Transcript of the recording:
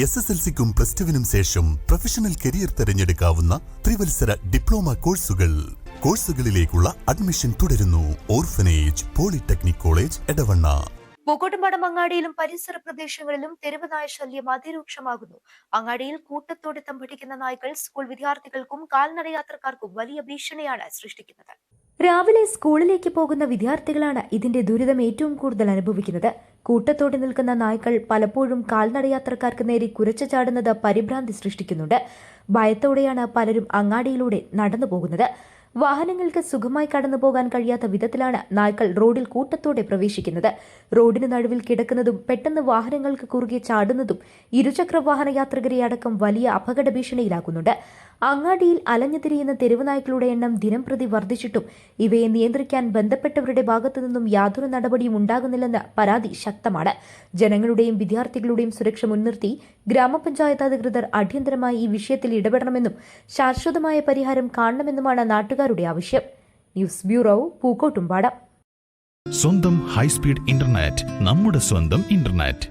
SSLCക്കും +2-നും ശേഷം professional career തിരഞ്ഞെടുക്കാവുന്ന ത്രിവത്സര ഡിപ്ലോമ കോഴ്സുകളിലേക്കുള്ള അഡ്മിഷൻ തുടരുന്നു. Orphanage polytechnic college, Edavanna. Pookkottumpadam അങ്ങാടിയിലും പരിസര പ്രദേശങ്ങളിലും തെരുവ് നായ ശല്യം അതിരൂക്ഷമാകുന്നു. അങ്ങാടിയിൽ കൂട്ടത്തോടെ തമ്പടിക്കുന്ന നായ്ക്കൾ സ്കൂൾ വിദ്യാർത്ഥികൾക്കും കാൽനടയാത്രക്കാർക്കും വലിയ ഭീഷണിയാണ് സൃഷ്ടിക്കുന്നത്. രാവിലെ സ്കൂളിലേക്ക് പോകുന്ന വിദ്യാർത്ഥികളാണ് ഇതിന്റെ ദുരിതം ഏറ്റവും കൂടുതൽ അനുഭവിക്കുന്നത്. കൂട്ടത്തോടെ നിൽക്കുന്ന നായ്ക്കൾ പലപ്പോഴും കാൽനടയാത്രക്കാർക്ക് നേരെ കുരച്ചു ചാടുന്നത് പരിഭ്രാന്തി സൃഷ്ടിക്കുന്നുണ്ട്. ഭയത്തോടെയാണ് പലരും അങ്ങാടിയിലൂടെ നടന്നു പോകുന്നത്. വാഹനങ്ങൾക്ക് സുഖമായി കടന്നുപോകാൻ കഴിയാത്ത വിധത്തിലാണ് നായ്ക്കൾ റോഡിൽ കൂട്ടത്തോടെ പ്രവേശിക്കുന്നത്. റോഡിന് നടുവിൽ കിടക്കുന്നതും പെട്ടെന്ന് വാഹനങ്ങൾക്ക് കുറുകെ ചാടുന്നതും ഇരുചക്ര വാഹന യാത്രികരെ അടക്കം വലിയ അപകട ഭീഷണിയിലാക്കുന്നുണ്ട്. അങ്ങാടിയിൽ അലഞ്ഞുതിരിയുന്ന തെരുവ് നായ്ക്കളുടെ എണ്ണം ദിനംപ്രതി വർദ്ധിച്ചിട്ടും ഇവയെ നിയന്ത്രിക്കാൻ ബന്ധപ്പെട്ടവരുടെ ഭാഗത്തുനിന്നും യാതൊരു നടപടിയും ഉണ്ടാകുന്നില്ലെന്ന് പരാതി ശക്തമാണ്. ജനങ്ങളുടെയും വിദ്യാർത്ഥികളുടെയും സുരക്ഷ മുൻനിർത്തി ഗ്രാമപഞ്ചായത്ത് അധികൃതർ അടിയന്തരമായി ഈ വിഷയത്തിൽ ഇടപെടണമെന്നും ശാശ്വതമായ പരിഹാരം കാണണമെന്നുമാണ് നാട്ടുകാരുടെ ആവശ്യം. News bureau, Pookkottumpadam. സ്വന്തം ഹൈസ്പീഡ് ഇന്റർനെറ്റ്, നമ്മുടെ സ്വന്തം ഇന്റർനെറ്റ്.